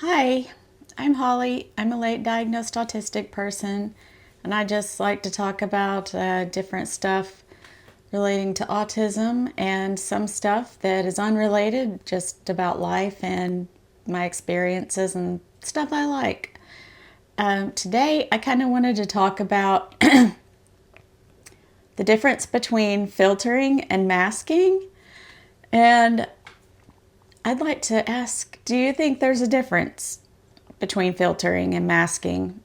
Hi, I'm Holly. I'm a late diagnosed autistic person, and I just like to talk about different stuff relating to autism and some stuff that is unrelated, just about life and my experiences and stuff I like. Today, I kind of wanted to talk about the difference between filtering and masking. And I'd like to ask, do you think there's a difference between filtering and masking?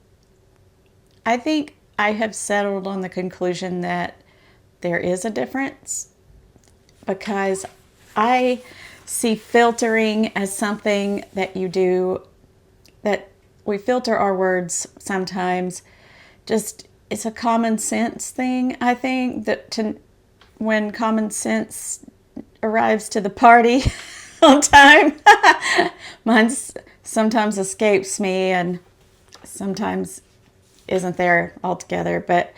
I think I have settled on the conclusion that there is a difference because I see filtering as something that you do, that we filter our words sometimes. Just it's a common sense thing. I think that when common sense arrives to the party on time, mine sometimes escapes me and sometimes isn't there altogether. But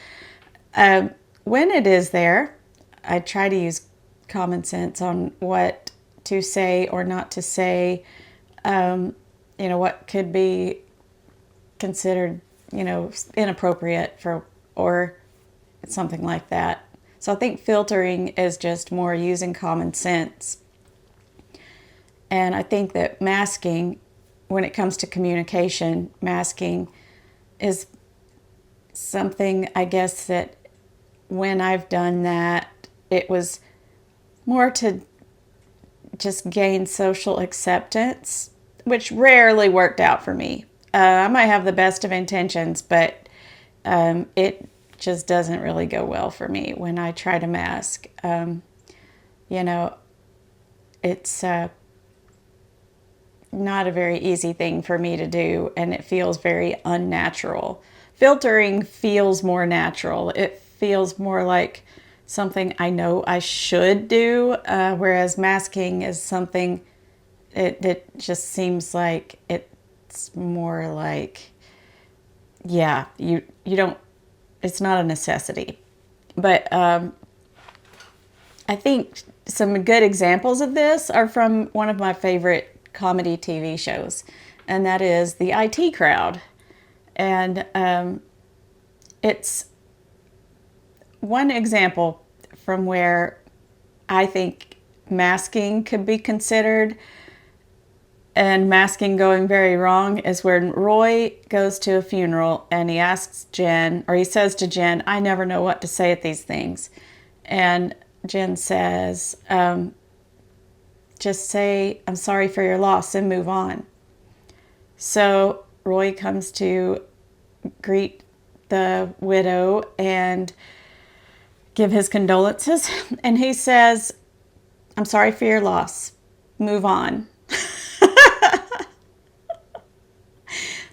when it is there, I try to use common sense on what to say or not to say. What could be considered, inappropriate for or something like that. So I think filtering is just more using common sense. And I think that masking, when it comes to communication, masking is something, I guess, that when I've done that, it was more to just gain social acceptance, which rarely worked out for me. I might have the best of intentions, but it just doesn't really go well for me when I try to mask. It's not a very easy thing for me to do, and it feels very unnatural. Filtering feels more natural. It feels more like something I know I should do, whereas masking is something, it just seems like it's more like, yeah, you don't, it's not a necessity. But I think some good examples of this are from one of my favorite comedy TV shows, and that is the IT Crowd. And it's one example from where I think masking could be considered, and masking going very wrong is when Roy goes to a funeral and he asks Jen, or he says to Jen, "I never know what to say at these things." And Jen says, just say, "I'm sorry for your loss," and move on. So Roy comes to greet the widow and give his condolences, and he says, "I'm sorry for your loss, move on."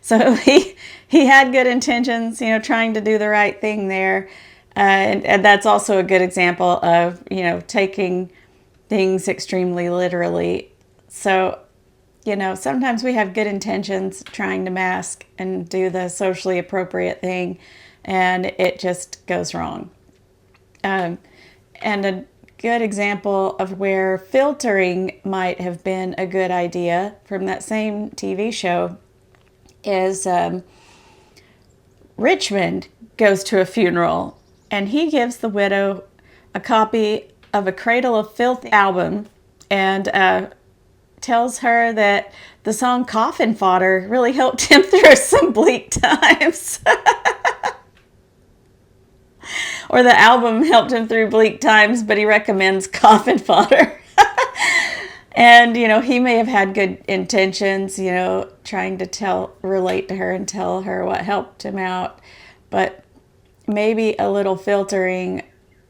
So he had good intentions, trying to do the right thing there. And that's also a good example of, taking things extremely literally. So, sometimes we have good intentions trying to mask and do the socially appropriate thing, and it just goes wrong. And a good example of where filtering might have been a good idea from that same TV show is Richmond goes to a funeral, and he gives the widow a copy of a Cradle of Filth album, and tells her that the song Coffin Fodder really helped him through some bleak times. Or the album helped him through bleak times, but he recommends Coffin Fodder. And, he may have had good intentions, trying to relate to her and tell her what helped him out. But maybe a little filtering,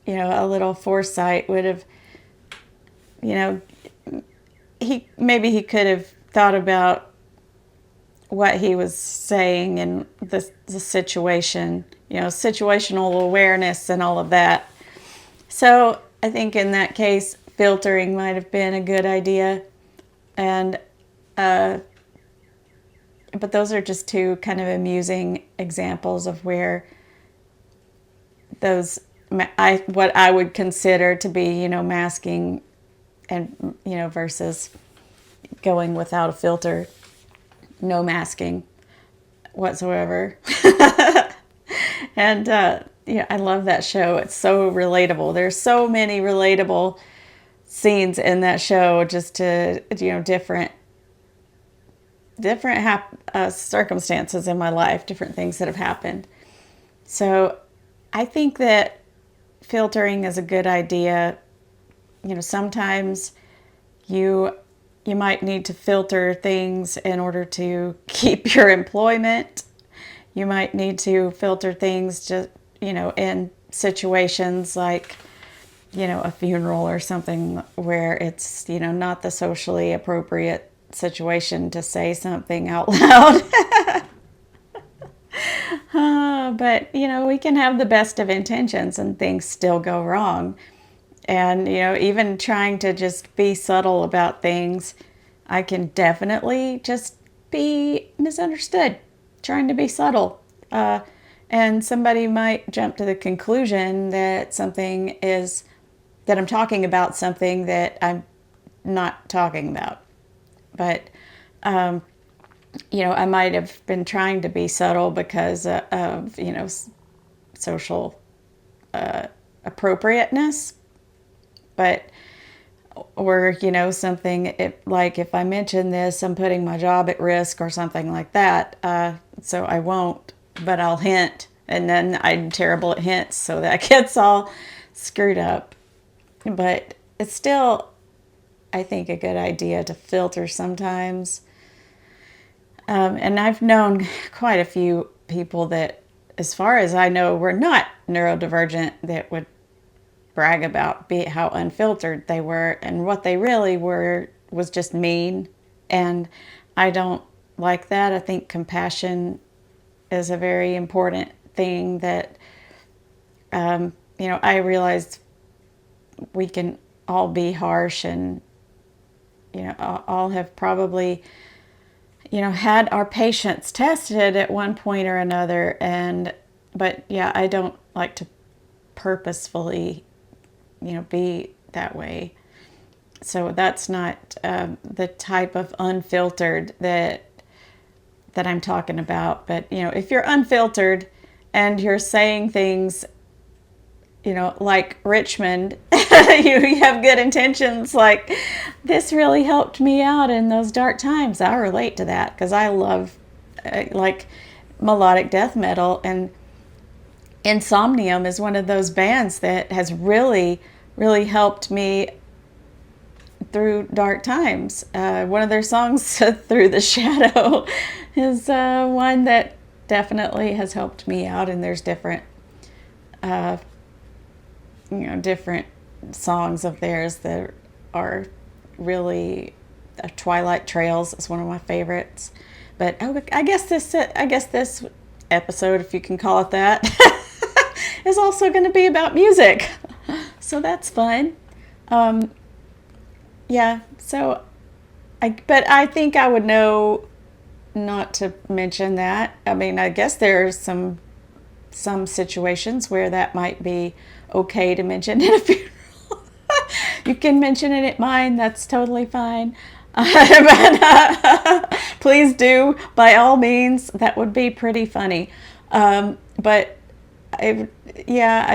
a little foresight would have, he could have thought about what he was saying and the situation, situational awareness and all of that. So I think in that case, filtering might have been a good idea. And but those are just two kind of amusing examples of where what I would consider to be, masking and, versus going without a filter. no masking whatsoever. And yeah, I love that show. It's so relatable. There's so many relatable scenes in that show, just to, different circumstances in my life, different things that have happened. So I think that filtering is a good idea. Sometimes you might need to filter things in order to keep your employment. You might need to filter things just, in situations like, a funeral or something where it's, not the socially appropriate situation to say something out loud. But, we can have the best of intentions and things still go wrong. And, even trying to just be subtle about things, I can definitely just be misunderstood, trying to be subtle. And somebody might jump to the conclusion that that I'm talking about something that I'm not talking about. But, I might have been trying to be subtle because of, social appropriateness. But, or, something if I mention this, I'm putting my job at risk or something like that. So I won't, but I'll hint. And then I'm terrible at hints, so that gets all screwed up. But it's still, I think, a good idea to filter sometimes. And I've known quite a few people that, as far as I know, were not neurodivergent that would brag about how unfiltered they were, and what they really were was just mean. And I don't like that. I think compassion is a very important thing that, I realize we can all be harsh, and, all have probably, had our patience tested at one point or another. But yeah, I don't like to purposefully, be that way. So that's not the type of unfiltered that I'm talking about. But, if you're unfiltered and you're saying things, like Richmond, you have good intentions, like, this really helped me out in those dark times. I relate to that because I love like melodic death metal, and Insomnium is one of those bands that has really, really helped me through dark times. One of their songs, Through the Shadow, is one that definitely has helped me out. And there's different, different songs of theirs that are really, Twilight Trails is one of my favorites. But I guess this episode, if you can call it that, is also going to be about music. So that's fun. Yeah, so but I think I would know not to mention that. I mean, I guess there's some situations where that might be okay to mention in a funeral. You can mention it at mine, that's totally fine. But please do, by all means. That would be pretty funny. But I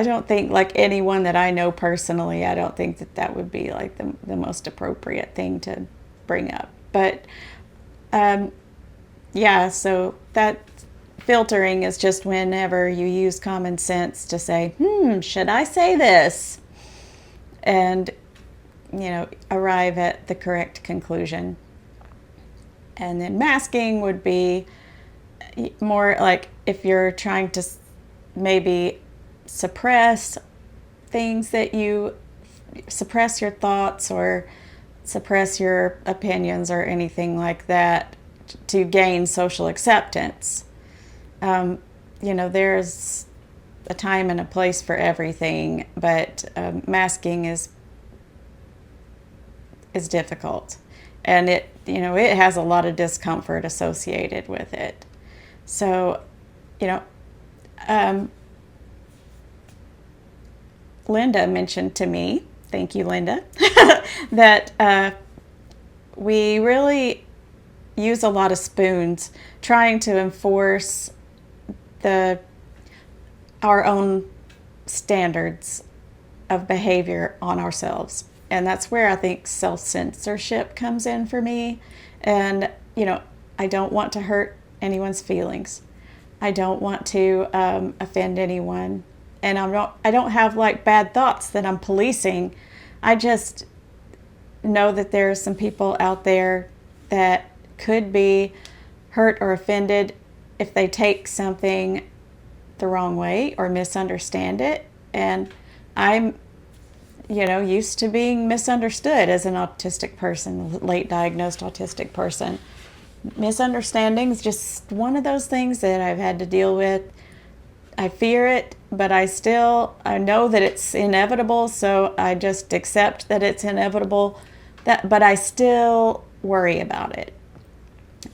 don't think, like, anyone that I know personally, I don't think that would be like the most appropriate thing to bring up. But so that filtering is just whenever you use common sense to say, should I say this? And, arrive at the correct conclusion. And then masking would be more like if you're trying to maybe suppress things, that you suppress your thoughts or suppress your opinions or anything like that to gain social acceptance. There's a time and a place for everything, but masking is difficult, and it has a lot of discomfort associated with it. So, Linda mentioned to me, thank you, Linda, that we really use a lot of spoons trying to enforce the our own standards of behavior on ourselves. And that's where I think self-censorship comes in for me. And, I don't want to hurt anyone's feelings. I don't want to offend anyone. And I don't have like bad thoughts that I'm policing. I just know that there are some people out there that could be hurt or offended if they take something the wrong way or misunderstand it. And I'm, used to being misunderstood as an autistic person, late diagnosed autistic person. Misunderstanding is just one of those things that I've had to deal with. I fear it, but I know that it's inevitable, so I just accept that it's inevitable. But I still worry about it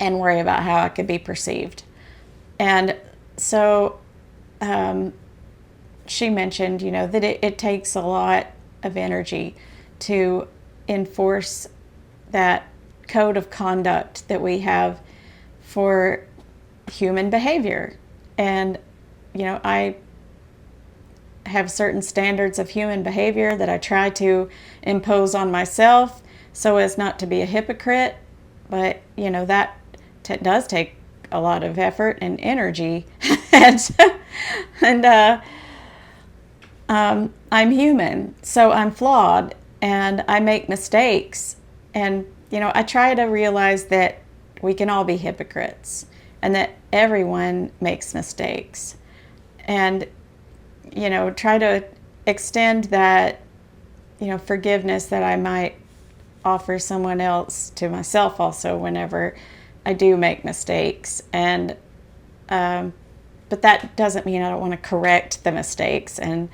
and worry about how it could be perceived. And so she mentioned, that it takes a lot of energy to enforce that code of conduct that we have for human behavior. And, I have certain standards of human behavior that I try to impose on myself so as not to be a hypocrite. But, that does take a lot of effort and energy. and I'm human, so I'm flawed and I make mistakes. And, I try to realize that we can all be hypocrites and that everyone makes mistakes. And, try to extend that, forgiveness that I might offer someone else to myself also whenever I do make mistakes. And, but that doesn't mean I don't want to correct the mistakes and,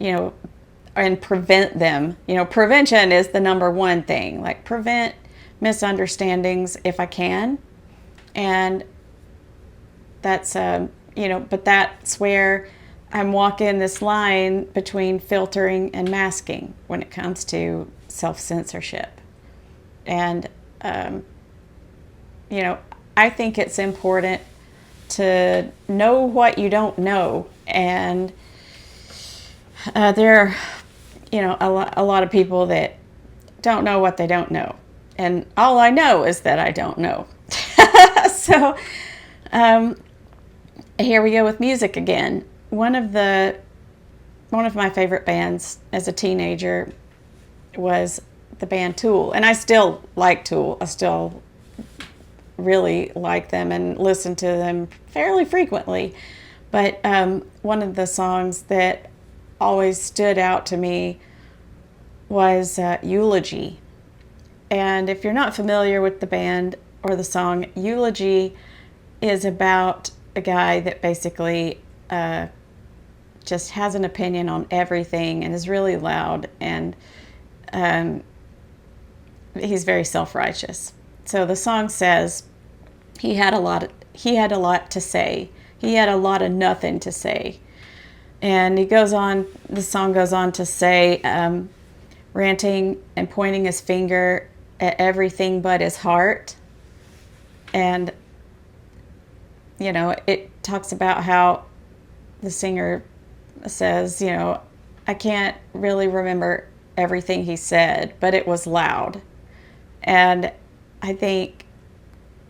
and prevent them. Prevention is the number one thing, like prevent misunderstandings if I can. And that's, but that's where I'm walking this line between filtering and masking when it comes to self-censorship. And, I think it's important to know what you don't know. And there are, a lot of people that don't know what they don't know. And all I know is that I don't know. So here we go with music again. One of my favorite bands as a teenager was the band Tool. And I still like Tool. I still really like them and listen to them fairly frequently. But one of the songs that always stood out to me was Eulogy. And if you're not familiar with the band or the song, Eulogy is about a guy that basically just has an opinion on everything and is really loud, and he's very self-righteous. So the song says he had a lot to say. He had a lot of nothing to say. And the song goes on to say, ranting and pointing his finger at everything but his heart. And, it talks about how the singer says, I can't really remember everything he said, but it was loud. And I think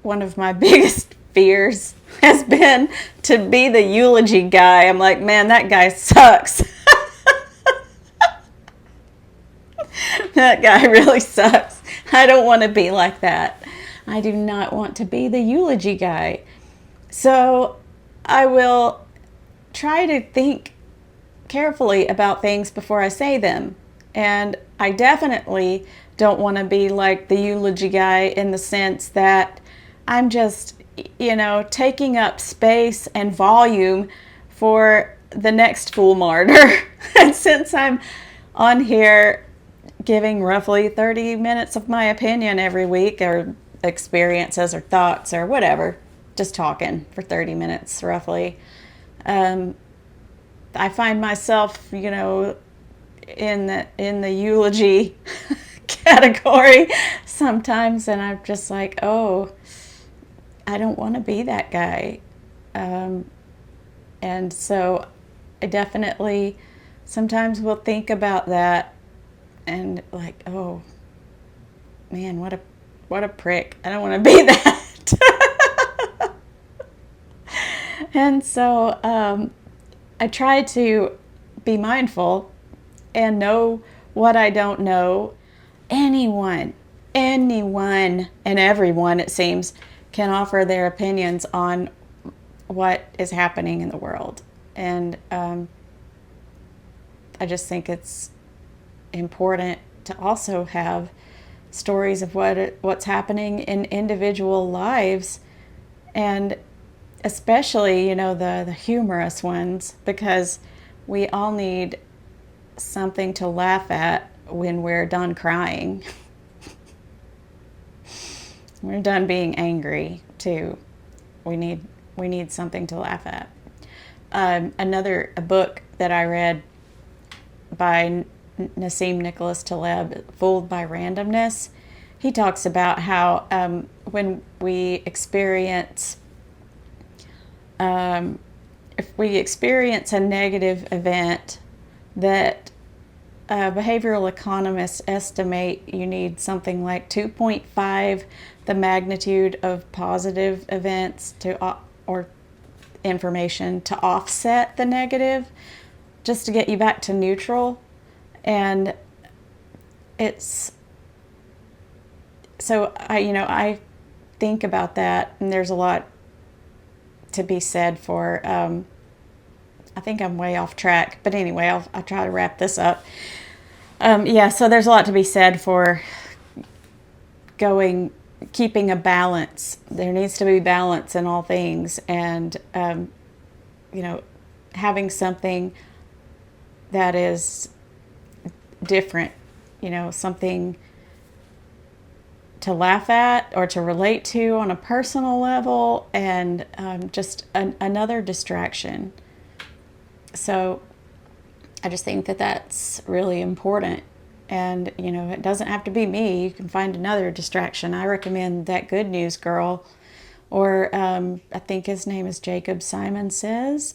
one of my biggest fears has been to be the eulogy guy. I'm like, man, that guy sucks. That guy really sucks. I don't want to be like that. I do not want to be the eulogy guy. So I will try to think carefully about things before I say them. And I definitely don't want to be like the eulogy guy in the sense that I'm just, taking up space and volume for the next fool martyr. And since I'm on here giving roughly 30 minutes of my opinion every week, or experiences or thoughts or whatever, just talking for 30 minutes roughly, I find myself, in the eulogy category sometimes, and I'm just like, oh, I don't want to be that guy. And so I definitely sometimes will think about that and like, oh man, what a prick. I don't want to be that. And so I try to be mindful and know what I don't know. Anyone and everyone, it seems, can offer their opinions on what is happening in the world. And I just think it's important to also have stories of what's happening in individual lives, and especially, the humorous ones, because we all need something to laugh at when we're done crying. We're done being angry too. We need something to laugh at. A book that I read by Nassim Nicholas Taleb, Fooled by Randomness. He talks about how when we experience if we experience a negative event, that behavioral economists estimate you need something like 2.5 the magnitude of positive events or information to offset the negative, just to get you back to neutral. And it's so I think about that, and there's a lot to be said for I think I'm way off track, but anyway, I'll try to wrap this up. So there's a lot to be said for keeping a balance. There needs to be balance in all things, and having something that is different, something to laugh at or to relate to on a personal level, and just another distraction. So I just think that that's really important. And, it doesn't have to be me. You can find another distraction. I recommend That Good News Girl, or I think his name is Jacob Simon Says.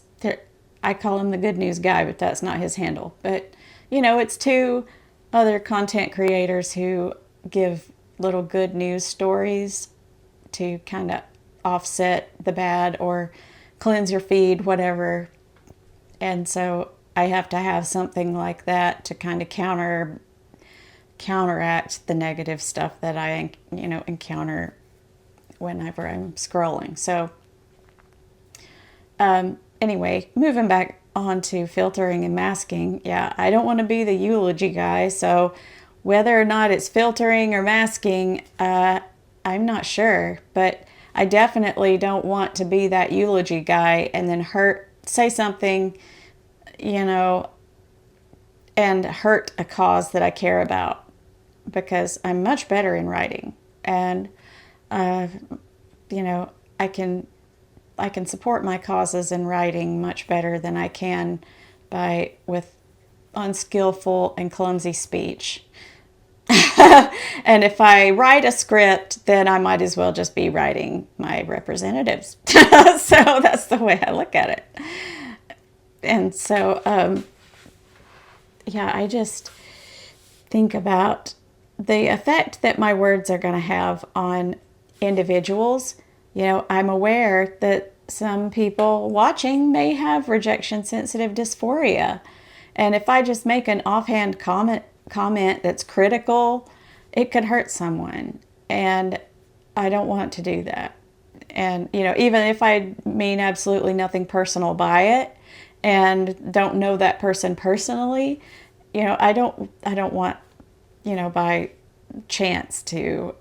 I call him the Good News Guy, but that's not his handle. But, it's two other content creators who give little good news stories to kind of offset the bad or cleanse your feed, whatever. And so I have to have something like that to kind of counteract the negative stuff that I encounter whenever I'm scrolling. So anyway, moving back on to filtering and masking. Yeah, I don't want to be the eulogy guy, so whether or not it's filtering or masking, I'm not sure, but I definitely don't want to be that eulogy guy and then say something, and hurt a cause that I care about, because I'm much better in writing, and I can support my causes in writing much better than I can with unskillful and clumsy speech. And if I write a script, then I might as well just be writing my representatives. So that's the way I look at it. And so, I just think about the effect that my words are going to have on individuals. I'm aware that some people watching may have rejection-sensitive dysphoria. And if I just make an offhand comment that's critical, it could hurt someone. And I don't want to do that. And, even if I mean absolutely nothing personal by it and don't know that person personally, I don't want, by chance to,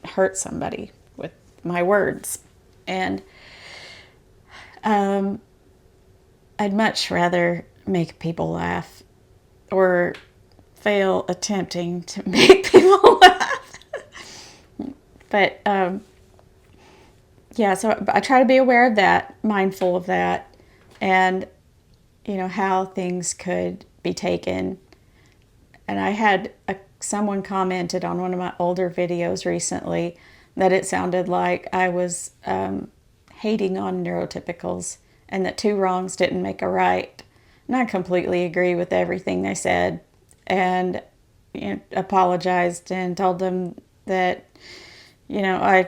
hurt somebody with my words. And I'd much rather make people laugh, or fail attempting to make people laugh. But so I try to be aware of that, mindful of that, and how things could be taken. And I had someone commented on one of my older videos recently, that it sounded like I was hating on neurotypicals and that two wrongs didn't make a right. And I completely agree with everything they said, and apologized and told them that, I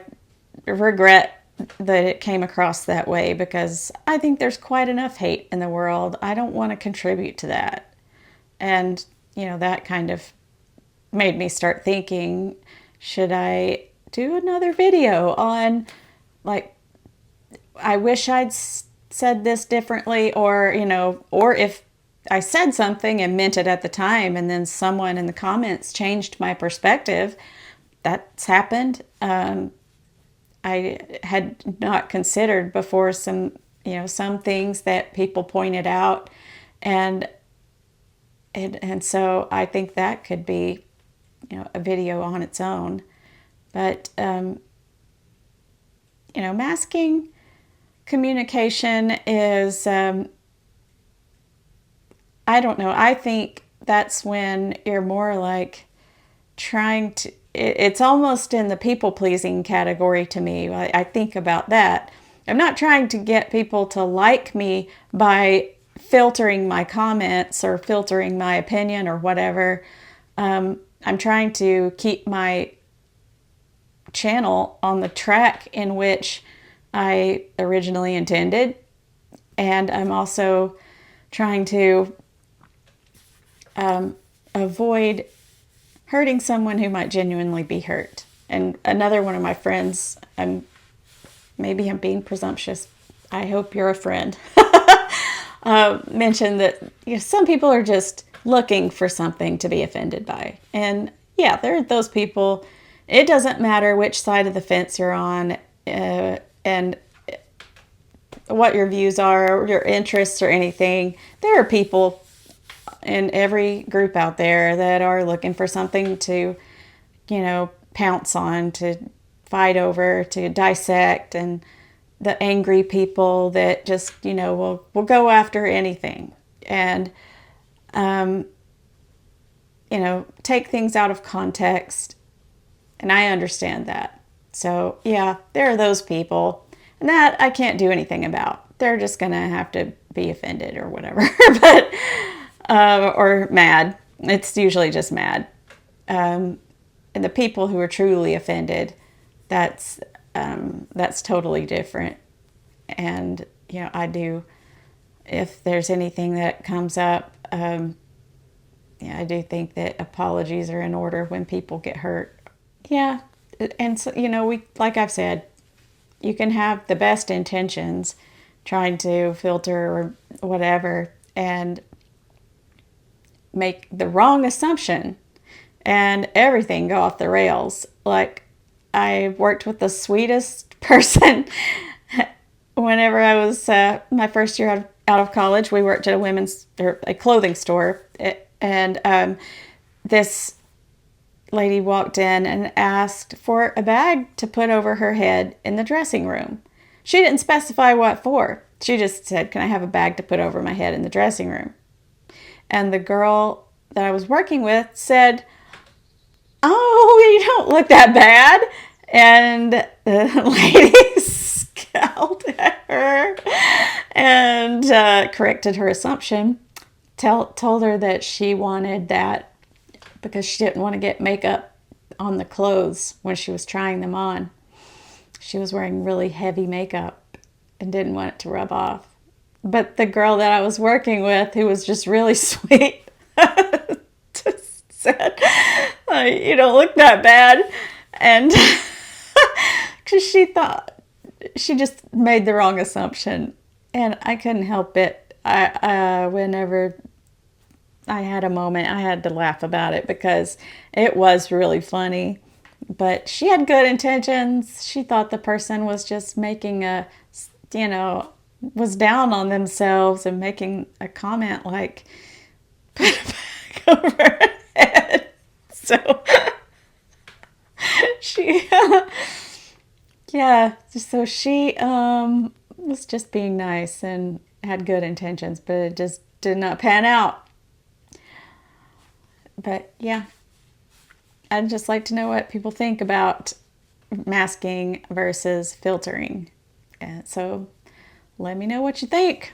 regret that it came across that way, because I think there's quite enough hate in the world. I don't want to contribute to that. And, that kind of made me start thinking, should I do another video on, like, I wish I'd said this differently, or, or if I said something and meant it at the time and then someone in the comments changed my perspective. That's happened. I had not considered before some things that people pointed out, and so I think that could be a video on its own. But masking communication is I don't know. I think that's when you're more like trying to, it's almost in the people-pleasing category to me. I think about that. I'm not trying to get people to like me by filtering my comments or filtering my opinion or whatever. I'm trying to keep my channel on the track in which I originally intended. And I'm also trying to avoid hurting someone who might genuinely be hurt. And another one of my friends, maybe I'm being presumptuous, I hope you're a friend, mentioned that some people are just looking for something to be offended by. And yeah, there are those people. It doesn't matter which side of the fence you're on, and what your views are, or your interests or anything. There are people in every group out there that are looking for something to, pounce on, to fight over, to dissect, and the angry people that just, will go after anything and, take things out of context. And I understand that. So yeah, there are those people, and that I can't do anything about. They're just going to have to be offended or whatever, but or mad. It's usually just mad. And the people who are truly offended, that's totally different. And I do, if there's anything that comes up, I do think that apologies are in order when people get hurt. Yeah, and so, like I've said, you can have the best intentions trying to filter or whatever and make the wrong assumption and everything go off the rails. Like, I worked with the sweetest person whenever I was my first year out of college. We worked at a clothing store, and this lady walked in and asked for a bag to put over her head in the dressing room. She didn't specify what for. She just said, "Can I have a bag to put over my head in the dressing room?" And the girl that I was working with said, "Oh, you don't look that bad." And the lady scowled at her and corrected her assumption. Told her that she wanted that because she didn't want to get makeup on the clothes when she was trying them on. She was wearing really heavy makeup and didn't want it to rub off. But the girl that I was working with, who was just really sweet, just said, "You don't look that bad." And because she thought, she just made the wrong assumption. And I couldn't help it. Whenever I had a moment, I had to laugh about it because it was really funny. But she had good intentions. She thought the person was just making was down on themselves and making a comment like, "Put it back over her head." So she, so she was just being nice and had good intentions, but it just did not pan out. But yeah, I'd just like to know what people think about masking versus filtering. And so let me know what you think.